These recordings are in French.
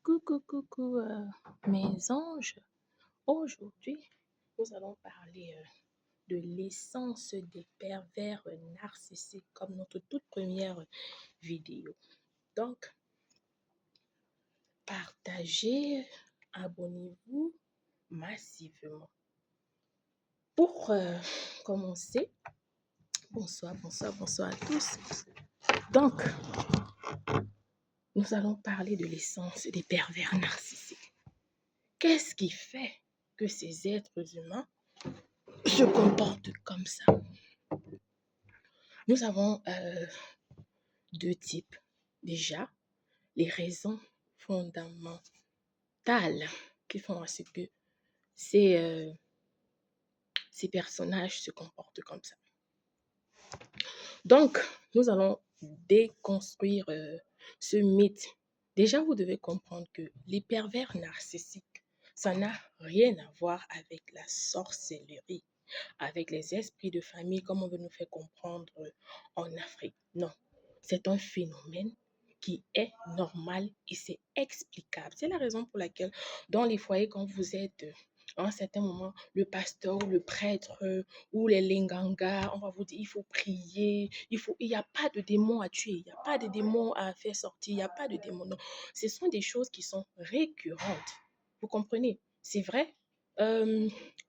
Coucou, coucou, mes anges. Aujourd'hui, nous allons parler de l'essence des pervers narcissiques comme notre toute première vidéo. Donc, partagez, abonnez-vous massivement. Pour commencer, bonsoir à tous. Donc, nous allons parler de l'essence des pervers narcissiques. Qu'est-ce qui fait que ces êtres humains se comportent comme ça? Nous avons deux types. Déjà, les raisons fondamentales qui font à ce que ces personnages se comportent comme ça. Donc, nous allons déconstruire ce mythe. Déjà, vous devez comprendre que les pervers narcissiques, ça n'a rien à voir avec la sorcellerie, avec les esprits de famille, comme on veut nous faire comprendre en Afrique. Non, c'est un phénomène qui est normal et c'est explicable. C'est la raison pour laquelle, dans les foyers, quand vous êtes à un certain moment, le pasteur ou le prêtre ou les lingangas, on va vous dire, il faut prier, il n'y a pas de démons à tuer, il n'y a pas de démons à faire sortir, il n'y a pas de démons. Non, ce sont des choses qui sont récurrentes. Vous comprenez? C'est vrai.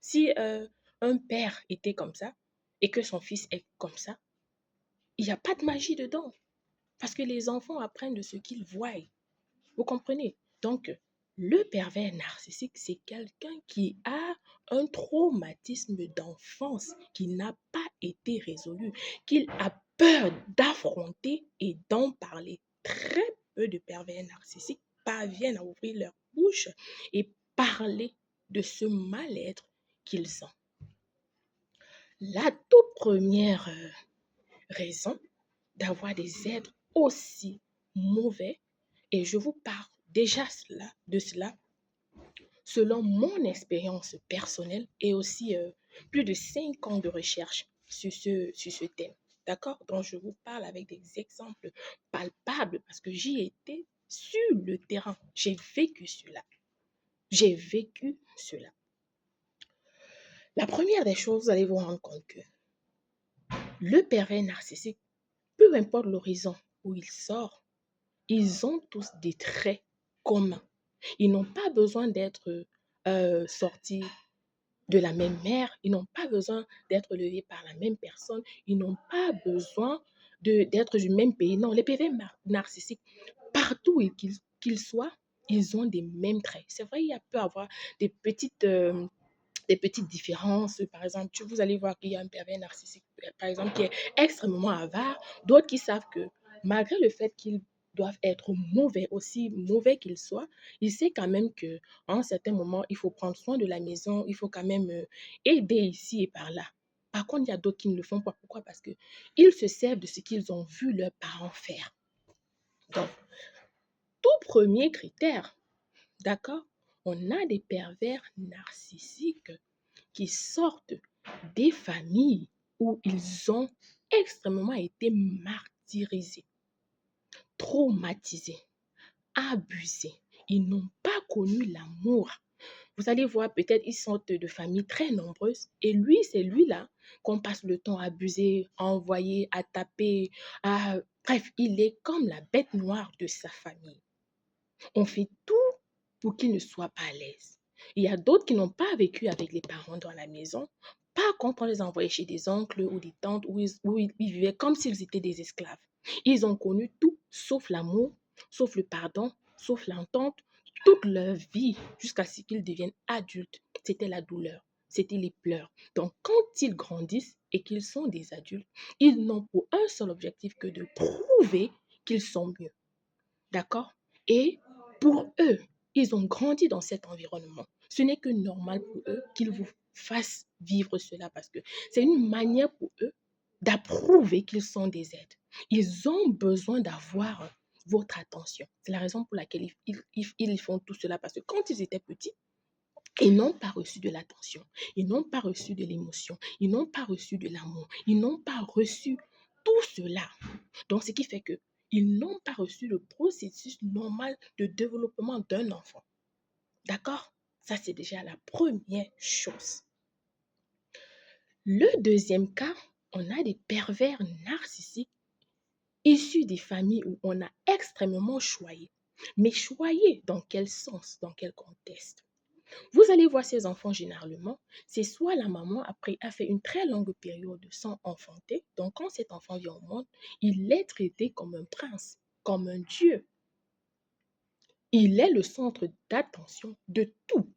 Si un père était comme ça et que son fils est comme ça, il n'y a pas de magie dedans. Parce que les enfants apprennent de ce qu'ils voient. Vous comprenez? Donc, le pervers narcissique, c'est quelqu'un qui a un traumatisme d'enfance qui n'a pas été résolu, qu'il a peur d'affronter et d'en parler. Très peu de pervers narcissiques parviennent à ouvrir leur bouche et parler de ce mal-être qu'ils ont. La toute première raison d'avoir des êtres aussi mauvais, et je vous parle déjà de cela selon mon expérience personnelle et aussi plus de 5 ans de recherche sur ce thème. D'accord? Donc, je vous parle avec des exemples palpables parce que j'y étais sur le terrain. J'ai vécu cela. J'ai vécu cela. La première des choses, vous allez vous rendre compte que le pervers narcissique, peu importe l'horizon où il sort, ils ont tous des traits communs. Ils n'ont pas besoin d'être sortis de la même mère, ils n'ont pas besoin d'être élevés par la même personne, ils n'ont pas besoin d'être du même pays. Non, les PV narcissiques, partout où qu'ils soient, ils ont des mêmes traits. C'est vrai, il peut y avoir des petites différences. Par exemple, vous allez voir qu'il y a un pervers narcissique, par exemple, qui est extrêmement avare, d'autres qui savent que malgré le fait qu'ils doivent être mauvais, aussi mauvais qu'ils soient, il sait quand même qu'à un certain moment, il faut prendre soin de la maison, il faut quand même aider ici et par là. Par contre, il y a d'autres qui ne le font pas. Pourquoi? Parce qu'ils se servent de ce qu'ils ont vu leurs parents faire. Donc, tout premier critère, d'accord? On a des pervers narcissiques qui sortent des familles où ils ont extrêmement été martyrisés, traumatisés, abusés. Ils n'ont pas connu l'amour. Vous allez voir, peut-être ils sont de familles très nombreuses et lui, c'est lui-là qu'on passe le temps à abuser, à envoyer, à taper. Bref, il est comme la bête noire de sa famille. On fait tout pour qu'il ne soit pas à l'aise. Il y a d'autres qui n'ont pas vécu avec les parents dans la maison. Par contre, on les envoyait chez des oncles ou des tantes où ils vivaient comme s'ils étaient des esclaves. Ils ont connu tout, sauf l'amour, sauf le pardon, sauf l'entente, toute leur vie jusqu'à ce qu'ils deviennent adultes. C'était la douleur, c'était les pleurs. Donc, quand ils grandissent et qu'ils sont des adultes, ils n'ont pour un seul objectif que de prouver qu'ils sont mieux. D'accord? Et pour eux, ils ont grandi dans cet environnement. Ce n'est que normal pour eux qu'ils vous fassent vivre cela parce que c'est une manière pour eux d'approuver qu'ils sont des êtres. Ils ont besoin d'avoir votre attention. C'est la raison pour laquelle ils font tout cela parce que quand ils étaient petits, ils n'ont pas reçu de l'attention, ils n'ont pas reçu de l'émotion, ils n'ont pas reçu de l'amour, ils n'ont pas reçu tout cela. Donc, ce qui fait que ils n'ont pas reçu le processus normal de développement d'un enfant. D'accord? Ça, c'est déjà la première chose. Le deuxième cas, on a des pervers narcissiques issus des familles où on a extrêmement choyé. Mais choyé dans quel sens, dans quel contexte? Vous allez voir ces enfants généralement, c'est soit la maman après a fait une très longue période sans enfanter, donc quand cet enfant vient au monde, il est traité comme un prince, comme un dieu. Il est le centre d'attention de tout.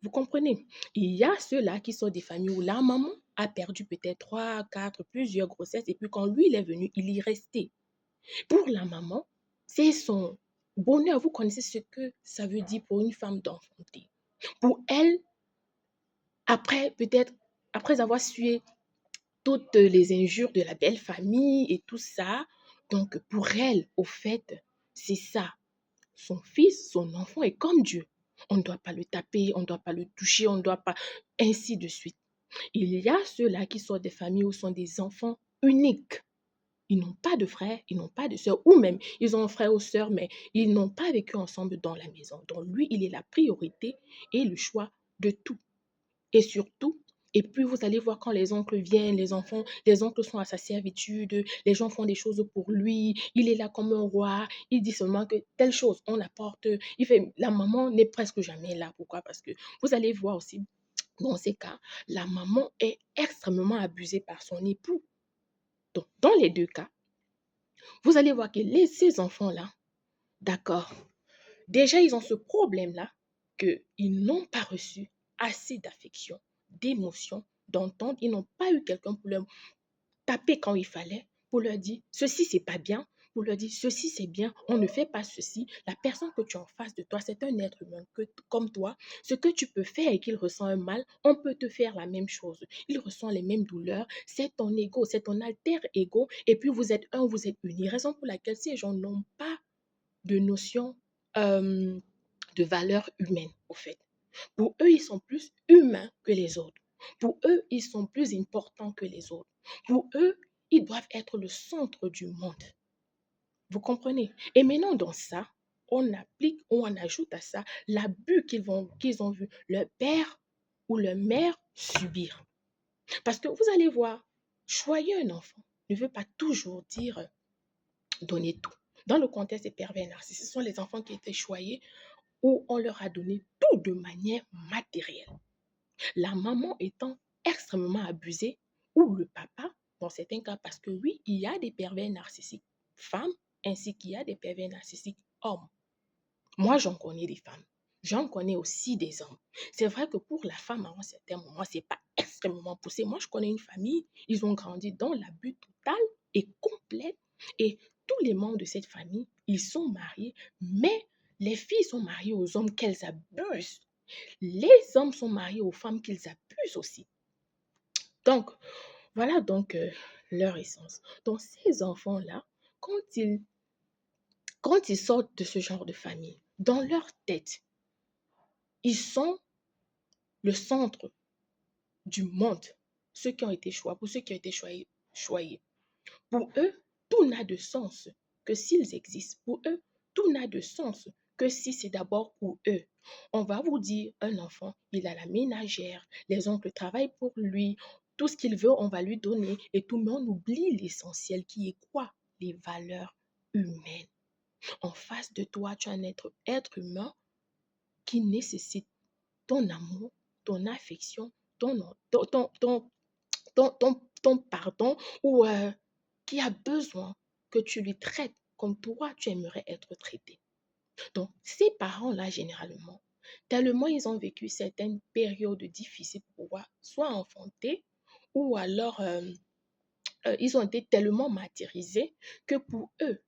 Vous comprenez? Il y a ceux-là qui sont des familles où la maman a perdu peut-être 3, 4, plusieurs grossesses et puis quand lui il est venu, il y est resté. Pour la maman, c'est son bonheur. Vous connaissez ce que ça veut dire pour une femme d'enfanter. Pour elle, après peut-être, après avoir sué toutes les injures de la belle famille et tout ça, donc pour elle, au fait, c'est ça. Son fils, son enfant est comme Dieu. On ne doit pas le taper, on ne doit pas le toucher, on ne doit pas, ainsi de suite. Il y a ceux-là qui sont des familles où sont des enfants uniques. Ils n'ont pas de frères, ils n'ont pas de sœurs, ou même ils ont un frère ou sœur, mais ils n'ont pas vécu ensemble dans la maison. Donc lui, il est la priorité et le choix de tout. Et surtout, et puis vous allez voir quand les oncles viennent, les enfants, les oncles sont à sa servitude, les gens font des choses pour lui, il est là comme un roi, il dit seulement que telle chose, on apporte, il fait, la maman n'est presque jamais là. Pourquoi? Parce que vous allez voir aussi, dans ces cas, la maman est extrêmement abusée par son époux. Donc, dans les deux cas, vous allez voir que ces enfants-là, d'accord, déjà, ils ont ce problème-là qu'ils n'ont pas reçu assez d'affection, d'émotion, d'entendre. Ils n'ont pas eu quelqu'un pour leur taper quand il fallait, pour leur dire ceci, c'est pas bien, pour leur dire ceci, c'est bien, on ne fait pas ceci. La personne que tu as en face de toi, c'est un être humain comme toi. Ce que tu peux faire et qu'il ressent un mal, on peut te faire la même chose. Il ressent les mêmes douleurs. C'est ton ego, c'est ton alter ego. Et puis vous êtes un, vous êtes unis. Raison pour laquelle ces gens n'ont pas de notion euh, de valeur humaine, au fait. Pour eux, ils sont plus humains que les autres. Pour eux, ils sont plus importants que les autres. Pour eux, ils doivent être le centre du monde. Vous comprenez? Et maintenant, dans ça, on applique ou on ajoute à ça l'abus qu'ils ont vu leur père ou leur mère subir. Parce que vous allez voir, choyer un enfant ne veut pas toujours dire donner tout. Dans le contexte des pervers narcissiques, ce sont les enfants qui étaient choyés où on leur a donné tout de manière matérielle. La maman étant extrêmement abusée ou le papa, dans certains cas, parce que oui, il y a des pervers narcissiques femmes ainsi qu'il y a des pervers narcissiques hommes. Moi, j'en connais des femmes. J'en connais aussi des hommes. C'est vrai que pour la femme, à un certain moment, c'est pas extrêmement poussé. Moi, je connais une famille, ils ont grandi dans l'abus total et complet. Et tous les membres de cette famille, ils sont mariés, mais les filles sont mariées aux hommes qu'elles abusent. Les hommes sont mariés aux femmes qu'ils abusent aussi. Donc, voilà donc leur essence. Donc, ces enfants-là, quand ils, quand ils sortent de ce genre de famille, dans leur tête, ils sont le centre du monde. Ceux qui ont été choisis, pour ceux qui ont été choyés. Pour eux, tout n'a de sens que s'ils existent. Pour eux, tout n'a de sens que si c'est d'abord pour eux. On va vous dire, un enfant, il a la ménagère, les oncles travaillent pour lui, tout ce qu'il veut, on va lui donner et tout, mais on oublie l'essentiel qui est quoi? Les valeurs humaines. En face de toi, tu as un être humain qui nécessite ton amour, ton affection, ton pardon ou qui a besoin que tu lui traites comme toi, tu aimerais être traité. Donc, ces parents-là, généralement, tellement ils ont vécu certaines périodes difficiles pour pouvoir soit enfanter ou alors ils ont été tellement martyrisés que pour eux,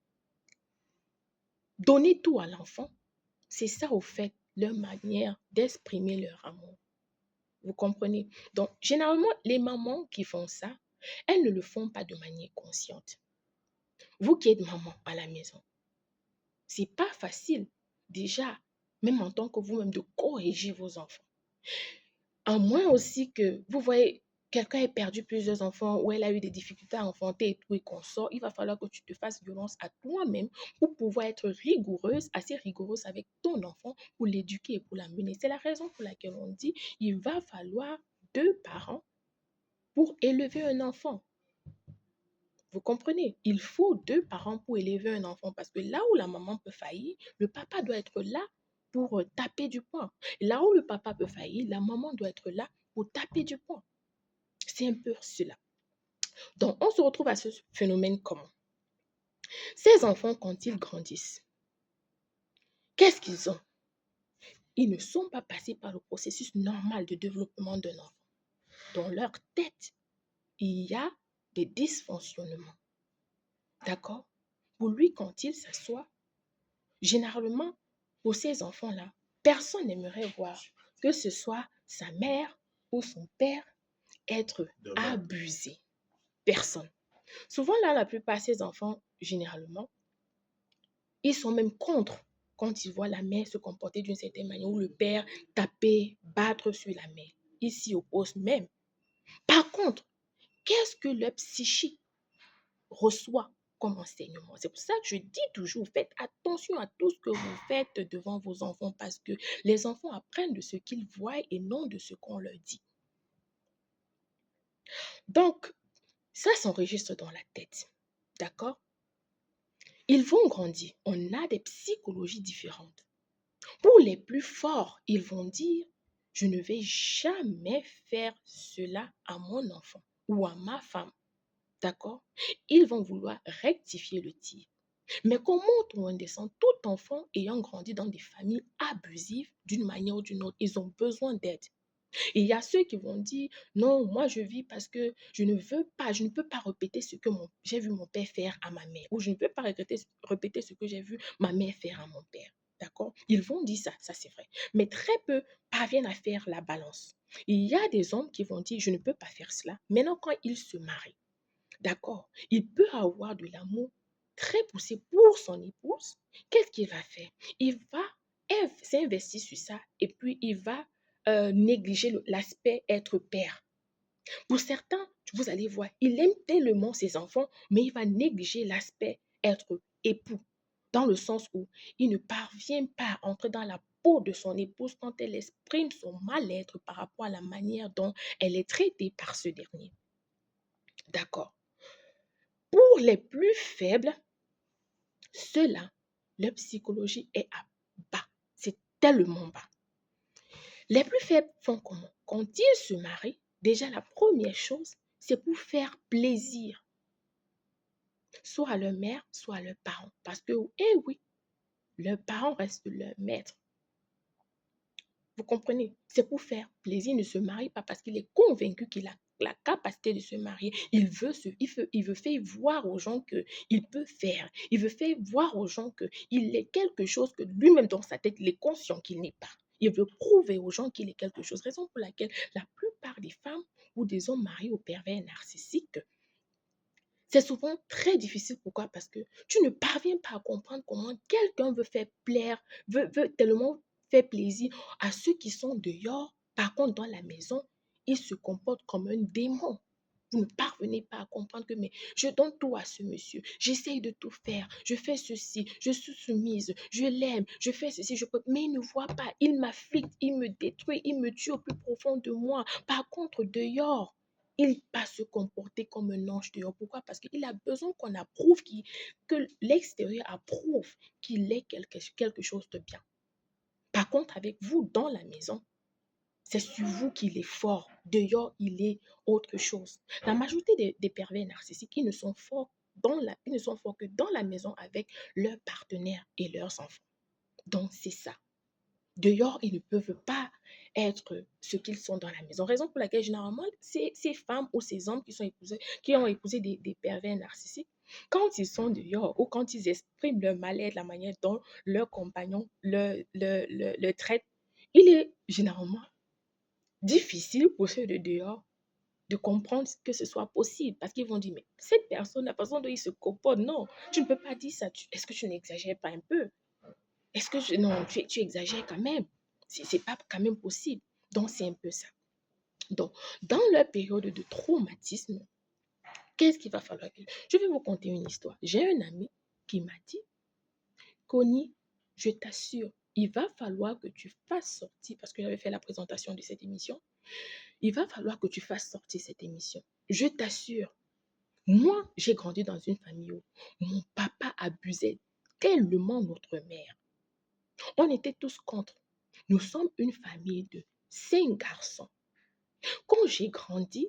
donner tout à l'enfant, c'est ça au fait leur manière d'exprimer leur amour. Vous comprenez? Donc, généralement, les mamans qui font ça, elles ne le font pas de manière consciente. Vous qui êtes maman à la maison, c'est pas facile, déjà, même en tant que vous-même, de corriger vos enfants. À moins aussi que, vous voyez, quelqu'un ait perdu plusieurs enfants ou elle a eu des difficultés à enfanter et tout et qu'on sort, il va falloir que tu te fasses violence à toi-même pour pouvoir être rigoureuse, assez rigoureuse avec ton enfant pour l'éduquer et pour l'amener. C'est la raison pour laquelle on dit il va falloir deux parents pour élever un enfant. Vous comprenez? Il faut deux parents pour élever un enfant parce que là où la maman peut faillir, le papa doit être là pour taper du poing. Et là où le papa peut faillir, la maman doit être là pour taper du poing. C'est un peu cela. Donc, on se retrouve à ce phénomène comment? Ces enfants, quand ils grandissent, qu'est-ce qu'ils ont? Ils ne sont pas passés par le processus normal de développement d'un enfant. Dans leur tête, il y a des dysfonctionnements. D'accord? Pour lui, quand il s'assoit, généralement, pour ces enfants-là, personne n'aimerait voir que ce soit sa mère ou son père être abusé. Personne. Souvent, là, la plupart de ces enfants, généralement, ils sont même contre quand ils voient la mère se comporter d'une certaine manière ou le père taper, battre sur la mère. Ils s'y opposent même. Par contre, qu'est-ce que leur psychique reçoit comme enseignement? C'est pour ça que je dis toujours, faites attention à tout ce que vous faites devant vos enfants parce que les enfants apprennent de ce qu'ils voient et non de ce qu'on leur dit. Donc, ça s'enregistre dans la tête. D'accord? Ils vont grandir. On a des psychologies différentes. Pour les plus forts, ils vont dire, je ne vais jamais faire cela à mon enfant ou à ma femme. D'accord? Ils vont vouloir rectifier le tir. Mais qu'on monte ou on descend, tout enfant ayant grandi dans des familles abusives, d'une manière ou d'une autre, ils ont besoin d'aide. Et il y a ceux qui vont dire, non, moi je vis parce que je ne peux pas répéter ce que j'ai vu mon père faire à ma mère, ou je ne peux pas répéter ce que j'ai vu ma mère faire à mon père. D'accord? Ils vont dire ça c'est vrai. Mais très peu parviennent à faire la balance. Il y a des hommes qui vont dire, je ne peux pas faire cela. Maintenant, quand ils se marient, d'accord, il peut avoir de l'amour très poussé pour son épouse. Qu'est-ce qu'il va faire? Il va s'investir sur ça et puis il va négliger l'aspect être père. Pour certains, vous allez voir, il aime tellement ses enfants, mais il va négliger l'aspect être époux, dans le sens où il ne parvient pas à entrer dans la peau de son épouse quand elle exprime son mal-être par rapport à la manière dont elle est traitée par ce dernier. D'accord. Pour les plus faibles, ceux-là, leur psychologie est à bas. C'est tellement bas. Les plus faibles font comment? Quand ils se marient, déjà la première chose, c'est pour faire plaisir, soit à leur mère, soit à leurs parents. Parce que, eh oui, leurs parents restent leurs maîtres. Vous comprenez? C'est pour faire plaisir. Il ne se marie pas parce qu'il est convaincu qu'il a la capacité de se marier. Il veut faire voir aux gens qu'il peut faire. Il veut faire voir aux gens qu'il est quelque chose que lui-même dans sa tête, il est conscient qu'il n'est pas. Il veut prouver aux gens qu'il est quelque chose. Raison pour laquelle la plupart des femmes ou des hommes mariés aux pervers narcissiques, c'est souvent très difficile. Pourquoi? Parce que tu ne parviens pas à comprendre comment quelqu'un veut faire plaire, veut tellement faire plaisir à ceux qui sont dehors. Par contre, dans la maison, il se comporte comme un démon. Vous ne parvenez pas à comprendre que, mais je donne tout à ce monsieur, j'essaye de tout faire, je fais ceci, je suis soumise, je l'aime, je fais ceci, mais il ne voit pas, il m'afflicte, il me détruit, il me tue au plus profond de moi. Par contre, dehors, il va se comporter comme un ange dehors. Pourquoi? Parce qu'il a besoin qu'on approuve, que l'extérieur approuve qu'il est quelque chose de bien. Par contre, avec vous, dans la maison, c'est sur vous qu'il est fort. Dehors, il est autre chose. La majorité des pervers narcissiques, ils ne sont forts que dans la maison avec leurs partenaires et leurs enfants. Donc, c'est ça. Dehors, ils ne peuvent pas être ce qu'ils sont dans la maison. Raison pour laquelle, généralement, ces femmes ou ces hommes qui ont épousé des pervers narcissiques, quand ils sont dehors ou quand ils expriment leur mal-être, la manière dont leur compagnon le traite, il est généralement difficile pour ceux de dehors de comprendre que ce soit possible. Parce qu'ils vont dire, mais cette personne, la façon dont il se comporte, non, tu ne peux pas dire ça. Est-ce que tu n'exagères pas un peu? Est-ce que non, tu exagères quand même. C'est pas quand même possible. Donc, c'est un peu ça. Donc, dans leur période de traumatisme, qu'est-ce qu'il va falloir que... Je vais vous conter une histoire. J'ai un ami qui m'a dit, Connie, je t'assure, il va falloir que tu fasses sortir, parce que j'avais fait la présentation de cette émission, il va falloir que tu fasses sortir cette émission. Je t'assure, moi, j'ai grandi dans une famille où mon papa abusait tellement notre mère. On était tous contre. Nous sommes une famille de 5 garçons. Quand j'ai grandi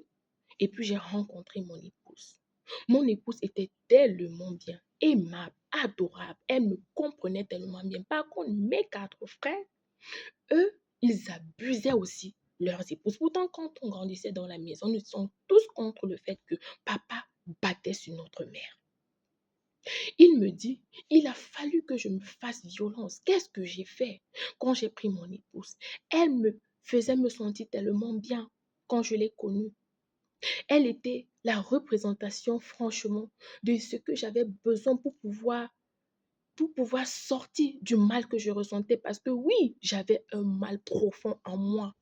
et puis j'ai rencontré mon épouse était tellement bien, aimable, adorable. Elle me comprenait tellement bien. Par contre, mes 4 frères, eux, ils abusaient aussi leurs épouses. Pourtant, quand on grandissait dans la maison, nous sommes tous contre le fait que papa battait sur notre mère. Il me dit, il a fallu que je me fasse violence. Qu'est-ce que j'ai fait quand j'ai pris mon épouse? Elle me faisait me sentir tellement bien quand je l'ai connue. Elle était la représentation, franchement, de ce que j'avais besoin pour pouvoir sortir du mal que je ressentais. Parce que oui, j'avais un mal profond en moi.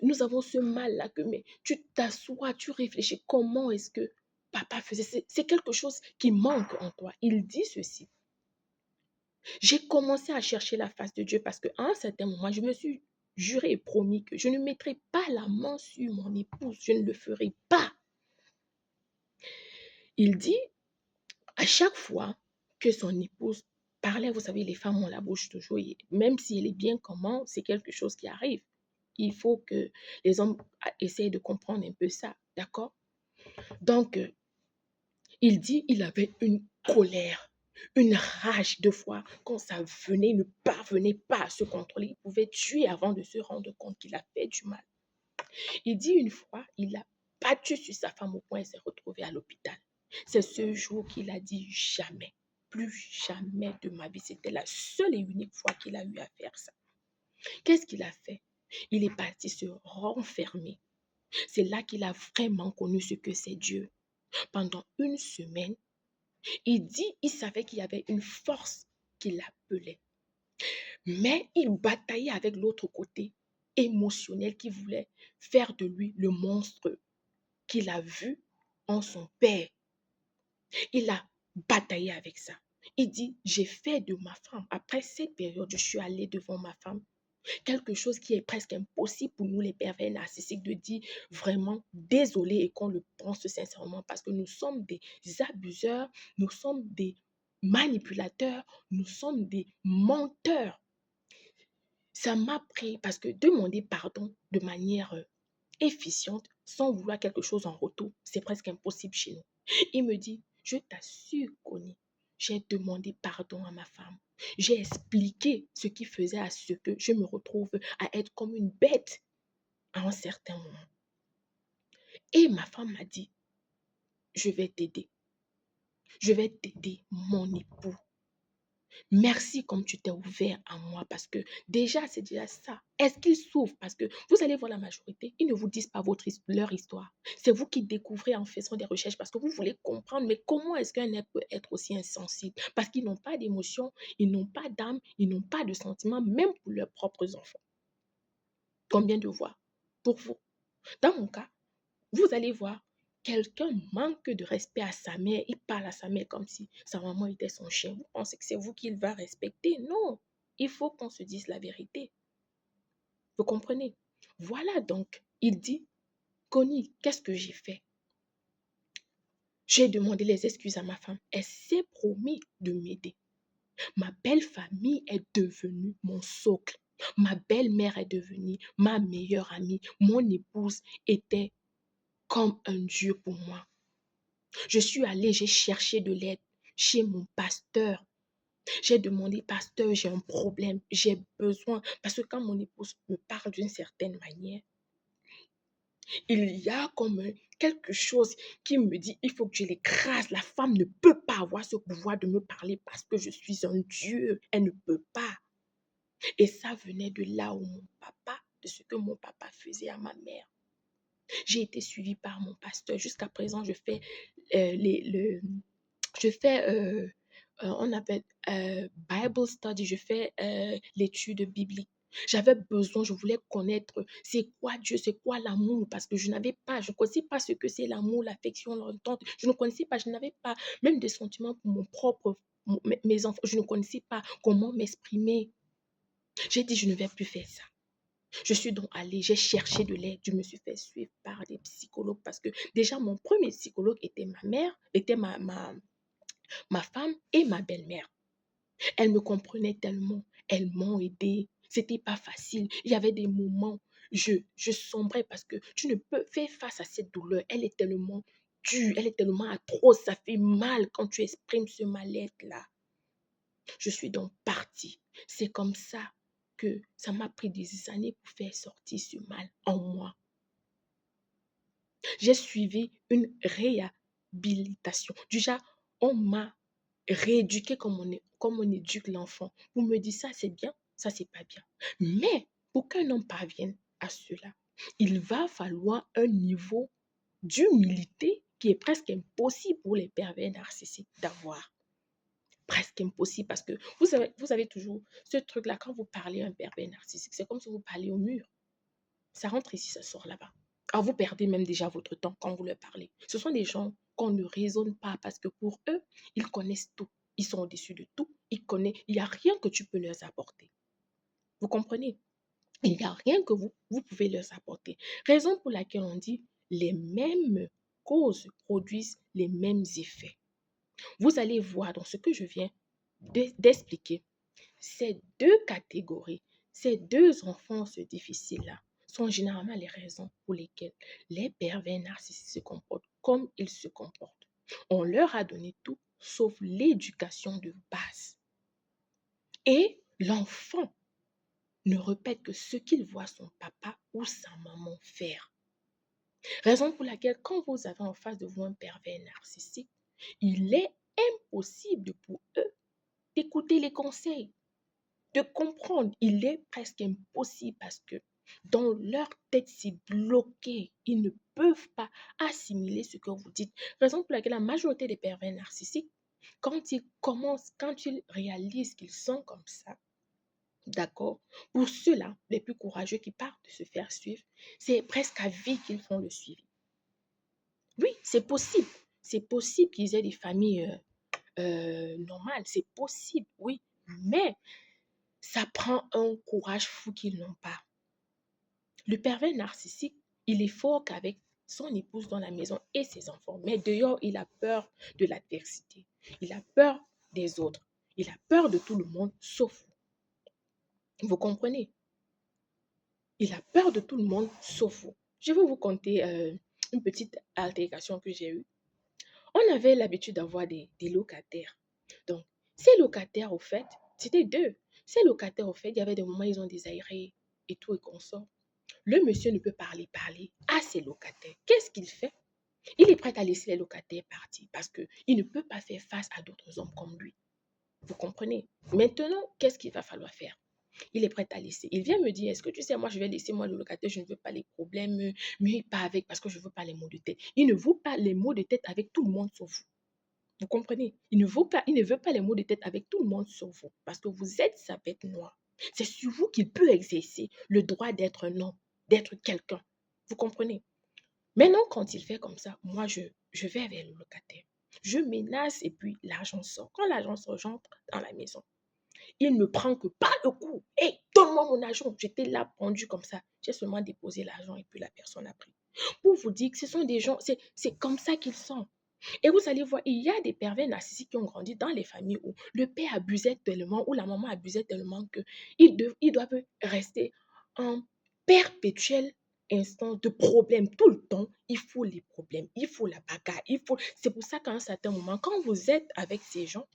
Nous avons ce mal-là que mais tu t'assois, tu réfléchis. Comment est-ce que papa faisait? C'est quelque chose qui manque en toi. Il dit ceci. J'ai commencé à chercher la face de Dieu parce qu'à un certain moment, je me suis juré et promis que je ne mettrai pas la main sur mon épouse. Je ne le ferai pas. Il dit, à chaque fois que son épouse parlait, vous savez, les femmes ont la bouche toujours, même si elle est bien comment, c'est quelque chose qui arrive. Il faut que les hommes essayent de comprendre un peu ça, d'accord? Donc, il dit, il avait une colère, une rage de fois. Quand ça venait, il ne parvenait pas à se contrôler. Il pouvait tuer avant de se rendre compte qu'il a fait du mal. Il dit une fois, il a battu sur sa femme au point et s'est retrouvé à l'hôpital. C'est ce jour qu'il a dit jamais, plus jamais de ma vie. C'était la seule et unique fois qu'il a eu à faire ça. Qu'est-ce qu'il a fait? Il est parti se renfermer. C'est là qu'il a vraiment connu ce que c'est Dieu. Pendant une semaine, il dit, il savait qu'il y avait une force qui l'appelait. Mais il bataillait avec l'autre côté émotionnel qui voulait faire de lui le monstre qu'il a vu en son père. Il a bataillé avec ça. Il dit, j'ai fait de ma femme, après cette période, je suis allée devant ma femme, quelque chose qui est presque impossible pour nous les pervers narcissiques de dire vraiment désolé et qu'on le pense sincèrement parce que nous sommes des abuseurs, nous sommes des manipulateurs, nous sommes des menteurs. Ça m'a pris parce que demander pardon de manière efficiente sans vouloir quelque chose en retour, c'est presque impossible chez nous. Il me dit, je t'assure, Connie, j'ai demandé pardon à ma femme. J'ai expliqué ce qui faisait à ce que je me retrouve à être comme une bête à un certain moment. Et ma femme m'a dit, je vais t'aider. Je vais t'aider, mon époux. Merci comme tu t'es ouvert à moi parce que déjà, c'est déjà ça. Est-ce qu'ils souffrent? Parce que vous allez voir la majorité, ils ne vous disent pas leur histoire. C'est vous qui découvrez en faisant des recherches parce que vous voulez comprendre, mais comment est-ce qu'un être peut être aussi insensible? Parce qu'ils n'ont pas d'émotion, ils n'ont pas d'âme, ils n'ont pas de sentiments, même pour leurs propres enfants. Combien de voix pour vous? Dans mon cas, vous allez voir, quelqu'un manque de respect à sa mère. Il parle à sa mère comme si sa maman était son chien. Vous pensez que c'est vous qu'il va respecter? Non. Il faut qu'on se dise la vérité. Vous comprenez? Voilà donc, il dit, Connie, qu'est-ce que j'ai fait? J'ai demandé les excuses à ma femme. Elle s'est promis de m'aider. Ma belle famille est devenue mon socle. Ma belle-mère est devenue ma meilleure amie. Mon épouse était comme un Dieu pour moi. Je suis allée, j'ai cherché de l'aide chez mon pasteur. J'ai demandé, pasteur, j'ai un problème, j'ai besoin. Parce que quand mon épouse me parle d'une certaine manière, il y a comme quelque chose qui me dit, il faut que je l'écrase. La femme ne peut pas avoir ce pouvoir de me parler parce que je suis un Dieu. Elle ne peut pas. Et ça venait de là où mon papa, de ce que mon papa faisait à ma mère. J'ai été suivie par mon pasteur. Jusqu'à présent, je fais on appelle Bible study, je fais l'étude biblique. J'avais besoin, je voulais connaître c'est quoi Dieu, c'est quoi l'amour, parce que je ne connaissais pas ce que c'est l'amour, l'affection, l'entente. Je ne connaissais pas, je n'avais pas même des sentiments pour mes enfants. Je ne connaissais pas comment m'exprimer. J'ai dit, je ne vais plus faire ça. Je suis donc allée, j'ai cherché de l'aide, je me suis fait suivre par des psychologues parce que déjà mon premier psychologue était ma mère, était ma femme et ma belle-mère. Elles me comprenaient tellement, elles m'ont aidée. C'était pas facile. Il y avait des moments, je sombrais parce que tu ne peux faire face à cette douleur. Elle est tellement dure, elle est tellement atroce, ça fait mal quand tu exprimes ce mal-être-là. Je suis donc partie. C'est comme ça que ça m'a pris des années pour faire sortir ce mal en moi. J'ai suivi une réhabilitation. Déjà, on m'a rééduqué comme on éduque l'enfant. Vous me dites ça, c'est bien, ça, c'est pas bien. Mais pour qu'un homme parvienne à cela, il va falloir un niveau d'humilité qui est presque impossible pour les pervers narcissiques d'avoir. Presque impossible parce que vous avez toujours ce truc-là, quand vous parlez à un pervers narcissique, c'est comme si vous parlez au mur. Ça rentre ici, ça sort là-bas. Alors vous perdez même déjà votre temps quand vous leur parlez. Ce sont des gens qu'on ne raisonne pas parce que pour eux, ils connaissent tout. Ils sont au-dessus de tout. Ils connaissent. Il n'y a rien que tu peux leur apporter. Vous comprenez? Il n'y a rien que vous pouvez leur apporter. Raison pour laquelle on dit les mêmes causes produisent les mêmes effets. Vous allez voir dans ce que je viens d'expliquer, ces deux catégories, ces deux enfances difficiles-là, sont généralement les raisons pour lesquelles les pervers narcissiques se comportent comme ils se comportent. On leur a donné tout sauf l'éducation de base. Et l'enfant ne répète que ce qu'il voit son papa ou sa maman faire. Raison pour laquelle quand vous avez en face de vous un pervers narcissique, il est impossible pour eux d'écouter les conseils, de comprendre. Il est presque impossible parce que dans leur tête, c'est bloqué. Ils ne peuvent pas assimiler ce que vous dites. Raison pour laquelle la majorité des pervers narcissiques, quand ils réalisent qu'ils sont comme ça, d'accord, pour ceux-là, les plus courageux qui partent de se faire suivre, c'est presque à vie qu'ils font le suivi. Oui, c'est possible. C'est possible qu'ils aient des familles normales. C'est possible, oui. Mais ça prend un courage fou qu'ils n'ont pas. Le pervers narcissique, il est fort qu'avec son épouse dans la maison et ses enfants. Mais dehors, il a peur de l'adversité. Il a peur des autres. Il a peur de tout le monde, sauf vous. Vous comprenez? Il a peur de tout le monde, sauf vous. Je vais vous conter une petite altercation que j'ai eue. On avait l'habitude d'avoir des locataires. Donc, ces locataires, au fait, c'était deux. Ces locataires, au fait, il y avait des moments, ils ont désaéré et tout et consort. Le monsieur ne peut parler à ses locataires. Qu'est-ce qu'il fait? Il est prêt à laisser les locataires partir parce qu'il ne peut pas faire face à d'autres hommes comme lui. Vous comprenez? Maintenant, qu'est-ce qu'il va falloir faire? Il est prêt à laisser. Il vient me dire, est-ce que tu sais, moi, je vais laisser moi le locataire, je ne veux pas les problèmes, mais pas avec, parce que je ne veux pas les maux de tête. Il ne veut pas les maux de tête avec tout le monde sauf vous. Vous comprenez? Il ne veut pas les maux de tête avec tout le monde sauf vous, parce que vous êtes sa bête noire. C'est sur vous qu'il peut exercer le droit d'être un homme, d'être quelqu'un. Vous comprenez? Maintenant, quand il fait comme ça, moi, je vais vers le locataire. Je menace et puis l'argent sort. Quand l'argent sort, j'entre dans la maison. Il me prend que par le cou. Hé, donne-moi mon argent. J'étais là, pendu comme ça. J'ai seulement déposé l'argent et puis la personne a pris. Pour vous dire que ce sont des gens, c'est comme ça qu'ils sont. Et vous allez voir, il y a des pervers narcissiques qui ont grandi dans les familles où le père abusait tellement, ou la maman abusait tellement qu'ils doivent rester en perpétuel instant de problème. Tout le temps, il faut les problèmes, il faut la bagarre, C'est pour ça qu'à un certain moment, quand vous êtes avec ces gens,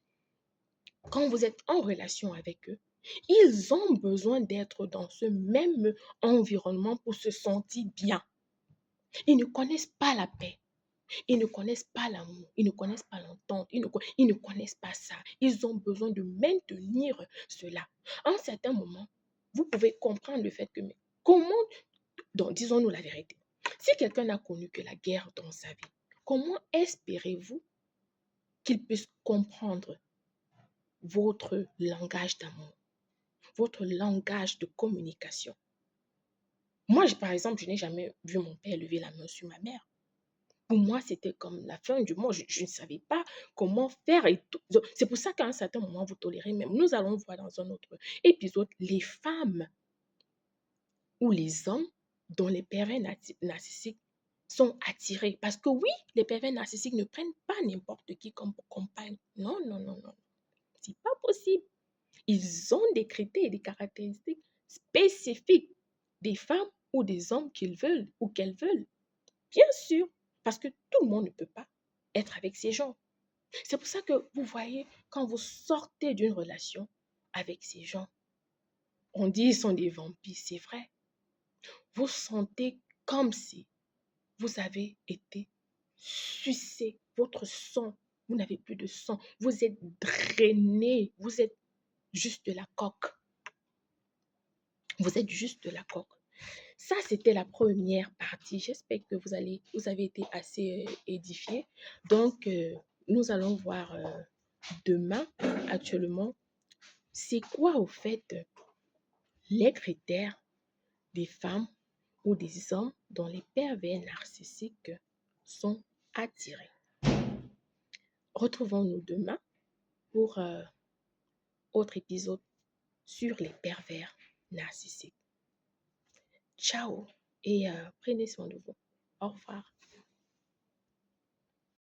quand vous êtes en relation avec eux, ils ont besoin d'être dans ce même environnement pour se sentir bien. Ils ne connaissent pas la paix. Ils ne connaissent pas l'amour, ils ne connaissent pas l'entente, ils ne connaissent pas ça. Ils ont besoin de maintenir cela. À un certain moment, vous pouvez comprendre le fait que, mais comment, donc disons-nous la vérité, si quelqu'un n'a connu que la guerre dans sa vie, comment espérez-vous qu'il puisse comprendre votre langage d'amour? votre langage de communication. Moi, par exemple, je n'ai jamais vu mon père lever la main sur ma mère. Pour moi, c'était comme la fin du monde. Je ne savais pas comment faire et tout. Donc, c'est pour ça qu'à un certain moment, vous tolérez même. Nous allons voir dans un autre épisode les femmes ou les hommes dont les pervers narcissiques sont attirés. Parce que oui, les pervers narcissiques ne prennent pas n'importe qui comme compagne. Non, non, non, non. C'est pas possible. Ils ont des critères et des caractéristiques spécifiques des femmes ou des hommes qu'ils veulent ou qu'elles veulent. Bien sûr, parce que tout le monde ne peut pas être avec ces gens. C'est pour ça que vous voyez, quand vous sortez d'une relation avec ces gens, on dit ils sont des vampires, c'est vrai. Vous sentez comme si vous avez été sucé, votre sang, vous n'avez plus de sang, vous êtes drainé, vous êtes juste de la coque. Vous êtes juste de la coque. Ça, c'était la première partie. J'espère que vous avez été assez édifiés. Donc, nous allons voir demain, actuellement, c'est quoi au fait les critères des femmes ou des hommes dont les pervers narcissiques sont attirés. Retrouvons-nous demain pour autre épisode sur les pervers narcissiques. Ciao et prenez soin de vous. Au revoir.